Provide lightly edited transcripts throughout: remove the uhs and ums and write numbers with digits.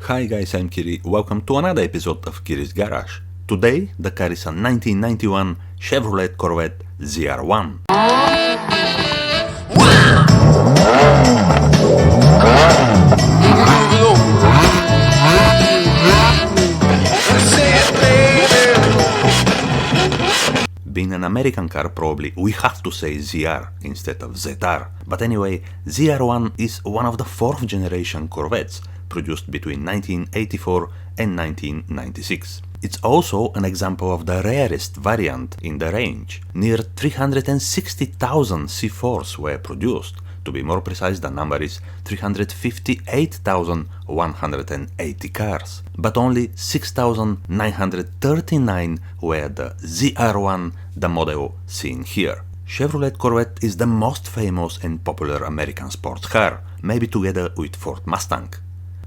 Hi guys, I'm Kiri. Welcome to another episode of KIRI'S Garage. Today, the car is a 1991 Chevrolet Corvette ZR1. Being an American car, probably we have to say ZR instead of ZR. But anyway, ZR1 is one of the 4th generation Corvettes produced between 1984 and 1996. It's also an example of the rarest variant in the range. Near 360,000 C4s were produced. To be more precise, the number is 358,180 cars. But only 6,939 were the ZR1, the model seen here. Chevrolet Corvette is the most famous and popular American sports car, maybe together with Ford Mustang.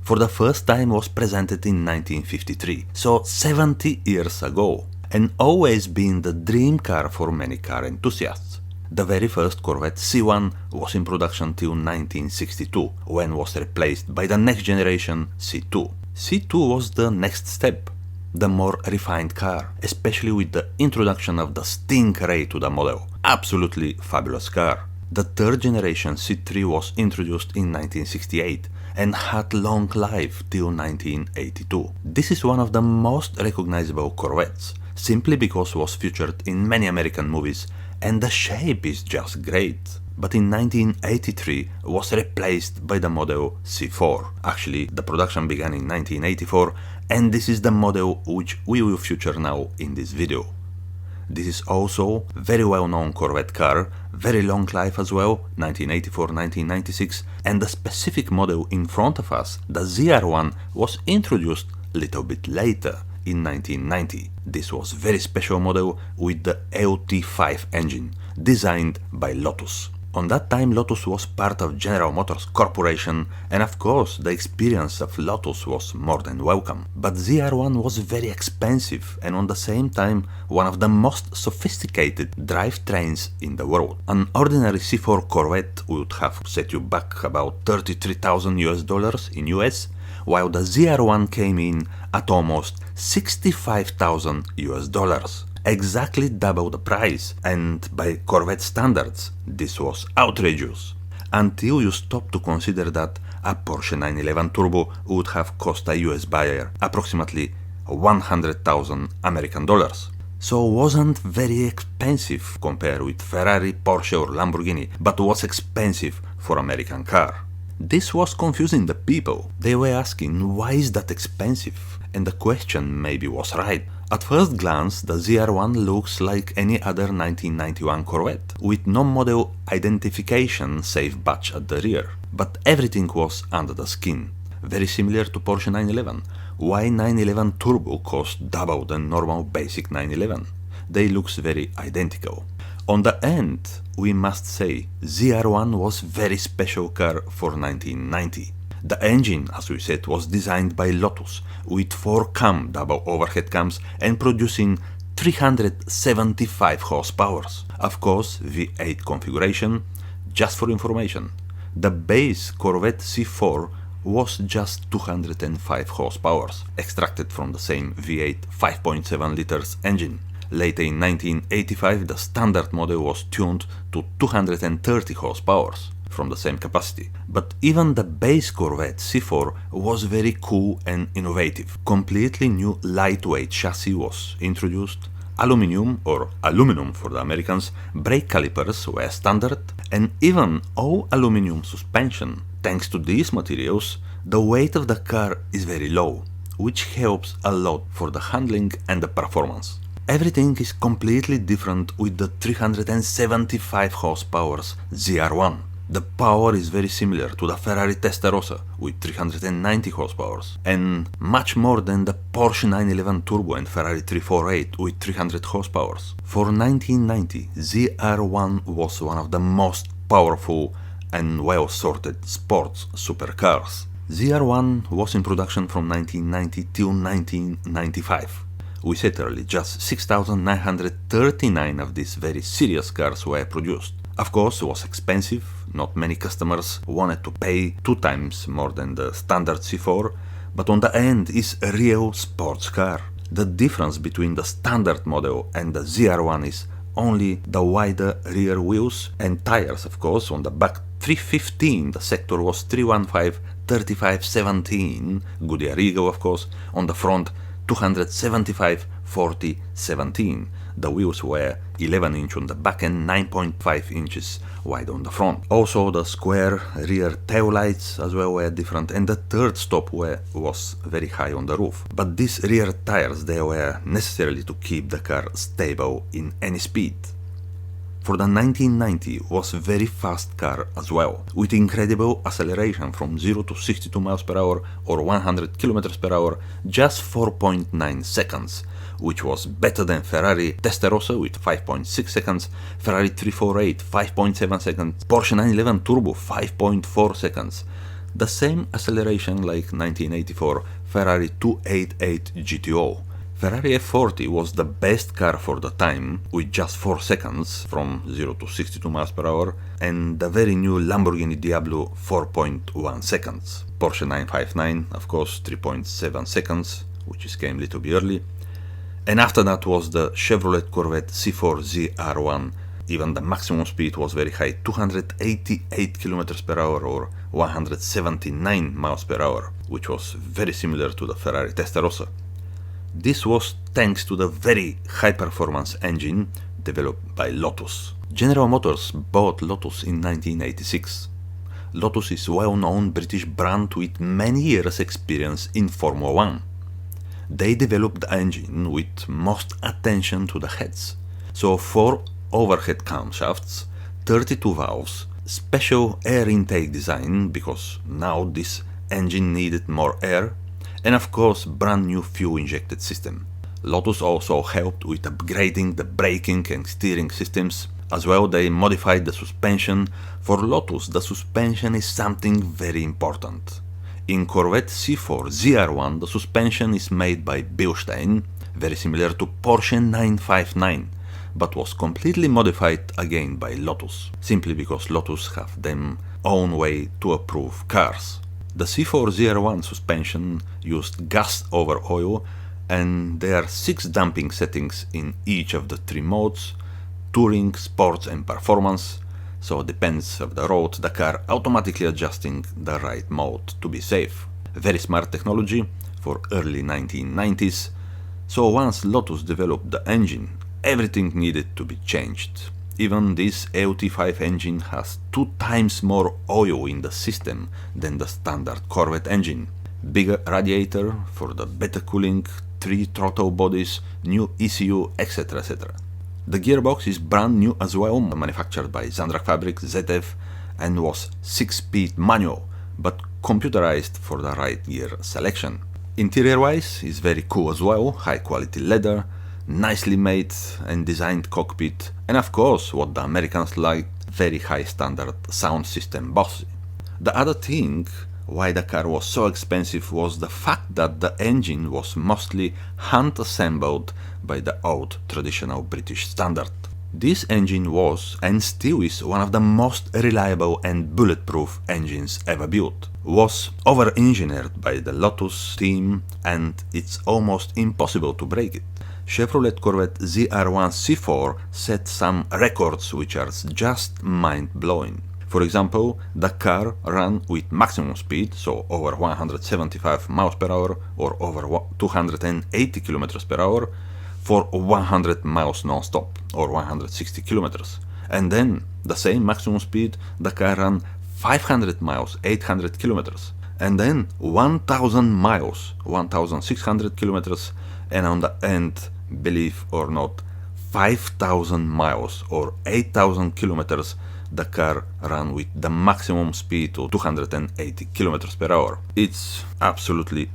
For the first time was presented in 1953, so 70 years ago, and always been the dream car for many car enthusiasts. The very first Corvette C1 was in production till 1962, when was replaced by the next generation C2. C2 was the next step, the more refined car, especially with the introduction of the Stingray to the model. Absolutely fabulous car. The third generation C3 was introduced in 1968 and had long life till 1982. This is one of the most recognizable Corvettes, simply because it was featured in many American movies and the shape is just great. But in 1983 was replaced by the model C4. Actually, the production began in 1984 and this is the model which we will feature now in this video. This is also very well-known Corvette car, very long life as well, 1984-1996, and the specific model in front of us, the ZR1, was introduced a little bit later, in 1990. This was very special model with the LT5 engine, designed by Lotus. On that time Lotus was part of General Motors Corporation and of course the experience of Lotus was more than welcome. But ZR1 was very expensive and on the same time one of the most sophisticated drivetrains in the world. An ordinary C4 Corvette would have set you back about $33,000 in US, while the ZR1 came in at almost $65,000. Exactly double the price, and by Corvette standards, this was outrageous. Until you stop to consider that a Porsche 911 Turbo would have cost a US buyer approximately 100,000 American dollars. So wasn't very expensive compared with Ferrari, Porsche or Lamborghini, but was expensive for American car. This was confusing the people. They were asking why is that expensive? And the question maybe was right. At first glance, the ZR1 looks like any other 1991 Corvette, with no model identification save badge at the rear. But everything was under the skin, very similar to Porsche 911. Why 911 Turbo cost double the normal basic 911? They looks very identical. On the end, we must say, ZR1 was very special car for 1990. The engine, as we said, was designed by Lotus, with 4-cam double overhead cams and producing 375 horsepower. Of course, V8 configuration. Just for information, the base Corvette C4 was just 205 horsepower, extracted from the same V8 5.7 liters engine. Later in 1985, the standard model was tuned to 230 horsepower from the same capacity. But even the base Corvette C4 was very cool and innovative. Completely new lightweight chassis was introduced, aluminum or aluminum for the Americans, brake calipers were standard, and even all aluminum suspension. Thanks to these materials, the weight of the car is very low, which helps a lot for the handling and the performance. Everything is completely different with the 375 horsepower ZR1. The power is very similar to the Ferrari Testarossa with 390 horsepower and much more than the Porsche 911 Turbo and Ferrari 348 with 300 horsepower. For 1990, ZR1 was one of the most powerful and well-sorted sports supercars. ZR1 was in production from 1990 till 1995. We said earlier, just 6,939 of these very serious cars were produced. Of course, it was expensive, not many customers wanted to pay 2 times more than the standard C4, but on the end is a real sports car. The difference between the standard model and the ZR1 is only the wider rear wheels and tires, of course. On the back 315, the sector was 315 3517, Goodyear Eagle, of course. On the front 275 40 17. The wheels were 11 inch on the back and 9.5 inches wide on the front. Also the square rear tail lights as well were different, and the third stop was very high on the roof. But these rear tires, they were necessarily to keep the car stable in any speed. For the 1990 was a very fast car as well, with incredible acceleration from 0 to 62 miles per hour or 100 kilometers per hour just 4.9 seconds, which was better than Ferrari Testarossa with 5.6 seconds, Ferrari 348 5.7 seconds, Porsche 911 Turbo 5.4 seconds. The same acceleration like 1984 Ferrari 288 GTO. Ferrari F40 was the best car for the time, with just 4 seconds from 0 to 62 miles per hour, and the very new Lamborghini Diablo 4.1 seconds. Porsche 959, of course, 3.7 seconds, which came a little bit early. And after that was the Chevrolet Corvette C4 ZR1. Even the maximum speed was very high, 288 kilometers per hour or 179 miles per hour, which was very similar to the Ferrari Testarossa. This was thanks to the very high-performance engine developed by Lotus. General Motors bought Lotus in 1986. Lotus is a well-known British brand with many years' experience in Formula 1. They developed the engine with most attention to the heads. So 4 overhead camshafts, 32 valves, special air intake design because now this engine needed more air, and of course brand new fuel injected system. Lotus also helped with upgrading the braking and steering systems. As well, they modified the suspension. For Lotus, the suspension is something very important. In Corvette C4 ZR1, the suspension is made by Bilstein, very similar to Porsche 959, but was completely modified again by Lotus, simply because Lotus have their own way to approve cars. The C4 ZR1 suspension used gas over oil, and there are 6 damping settings in each of the 3 modes: touring, sports and performance. So depends of the road, the car automatically adjusting the right mode to be safe. Very smart technology for early 1990s. So once Lotus developed the engine, everything needed to be changed. Even this AOT5 engine has 2 times more oil in the system than the standard Corvette engine. Bigger radiator for the better cooling, 3 throttle bodies, new ECU, etc. etc. The gearbox is brand new as well, manufactured by Zandrak Fabric ZF, and was 6-speed manual, but computerized for the right gear selection. Interior wise is very cool as well, high quality leather, nicely made and designed cockpit, and of course what the Americans like, very high standard sound system Bose. The other thing why the car was so expensive was the fact that the engine was mostly hand assembled by the old traditional British standard. This engine was and still is one of the most reliable and bulletproof engines ever built. Was over-engineered by the Lotus team and it's almost impossible to break it. Chevrolet Corvette ZR1 C4 set some records which are just mind-blowing. For example, the car ran with maximum speed, so over 175 miles per hour or over 280 kilometers per hour for 100 miles non-stop or 160 kilometers. And then the same maximum speed, the car ran 500 miles, 800 kilometers. And then 1000 miles, 1600 kilometers, and on the end, believe or not, 5000 miles or 8000 kilometers the car ran with the maximum speed of 280 kilometers per hour. It's absolutely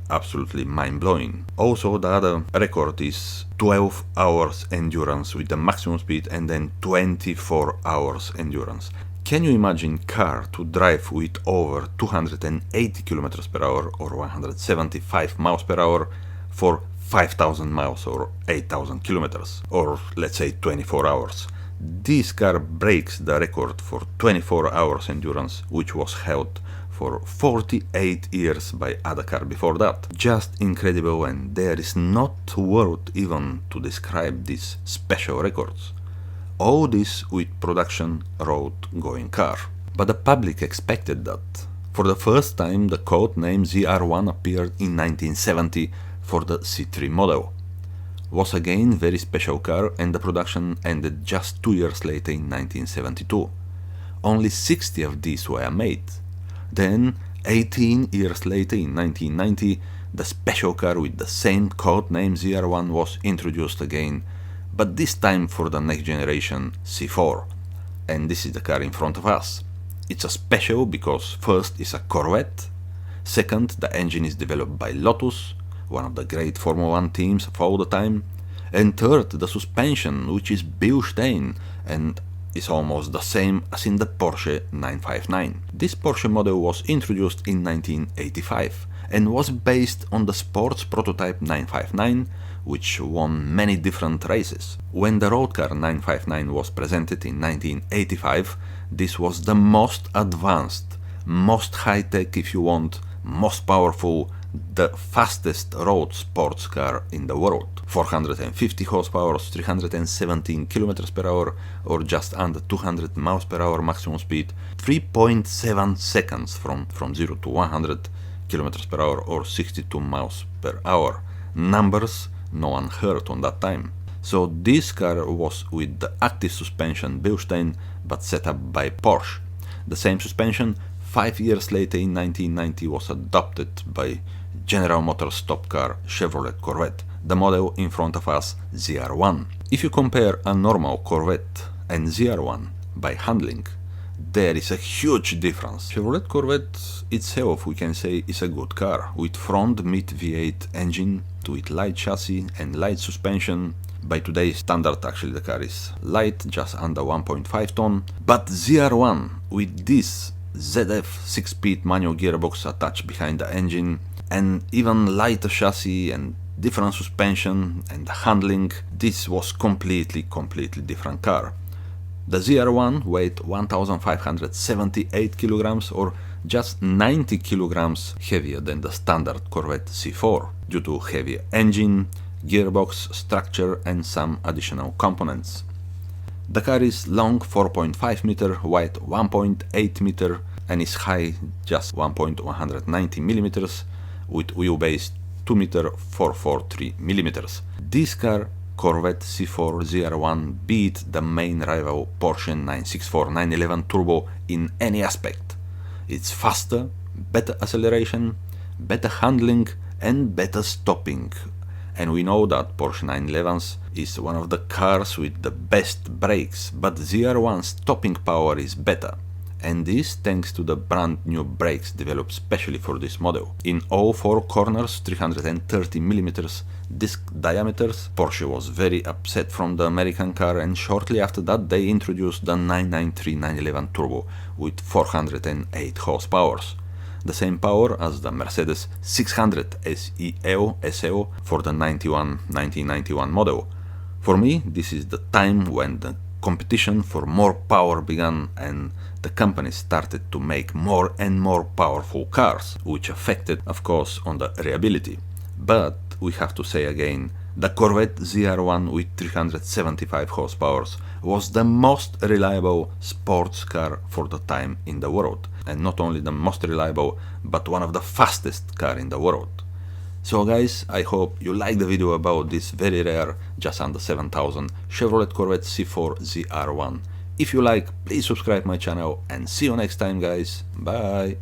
mind-blowing. Also, the other record is 12 hours endurance with the maximum speed and then 24 hours endurance. Can you imagine car to drive with over 280 kilometers per hour or 175 miles per hour for 5000 miles or 8000 kilometers, or let's say 24 hours. This car breaks the record for 24 hours endurance, which was held for 48 years by other car before that. Just incredible, and there is not word even to describe these special records. All this with production road going car. But the public expected that. For the first time the code name ZR1 appeared in 1970 for the C3 model. Was again very special car, and the production ended just 2 years later in 1972. Only 60 of these were made. Then, 18 years later in 1990, the special car with the same code name ZR1 was introduced again, but this time for the next generation C4. And this is the car in front of us. It's a special because first it's a Corvette, second the engine is developed by Lotus, one of the great Formula 1 teams of all the time, and third the suspension, which is built-in and is almost the same as in the Porsche 959. This Porsche model was introduced in 1985 and was based on the sports prototype 959, which won many different races. When the road car 959 was presented in 1985, this was the most advanced, most high-tech if you want, most powerful, the fastest road sports car in the world. 450 horsepower, 317 km per hour, or just under 200 miles per hour maximum speed, 3.7 seconds from 0 to 100 km per hour, or 62 miles per hour. Numbers no one heard on that time. So this car was with the active suspension built-in but set up by Porsche. The same suspension 5 years later in 1990 was adopted by General Motors top car Chevrolet Corvette, the model in front of us ZR1. If you compare a normal Corvette and ZR1 by handling, there is a huge difference. Chevrolet Corvette itself, we can say, is a good car, with front mid V8 engine, with light chassis and light suspension. By today's standard, actually the car is light, just under 1.5 ton, but ZR1 with this ZF 6-speed manual gearbox attached behind the engine, and even lighter chassis and different suspension and handling, this was completely different car. The ZR1 weighed 1578 kilograms, or just 90 kilograms heavier than the standard Corvette C4, due to heavier engine, gearbox, structure and some additional components. The car is long 4.5 meter, wide 1.8 meter, and is high just 1.190 millimeters, with wheelbase 2 meter 443 millimeters. This car, Corvette C4 ZR1, beat the main rival Porsche 964 911 Turbo in any aspect. It's faster, better acceleration, better handling and better stopping. And we know that Porsche 911s is one of the cars with the best brakes, but ZR1's stopping power is better. And this thanks to the brand new brakes developed specially for this model. In all four corners, 330 mm disc diameters. Porsche was very upset from the American car, and shortly after that they introduced the 993 911 Turbo with 408 horsepower. The same power as the Mercedes 600 SEO for the 1991 model. For me, this is the time when the competition for more power began and the company started to make more and more powerful cars, which affected, of course, on the reliability. But we have to say again, the Corvette ZR1 with 375 horsepower was the most reliable sports car for the time in the world. And not only the most reliable, but one of the fastest car in the world. So guys, I hope you liked the video about this very rare, just under 7,000 Chevrolet Corvette C4 ZR1. If you like, please subscribe my channel and see you next time guys. Bye!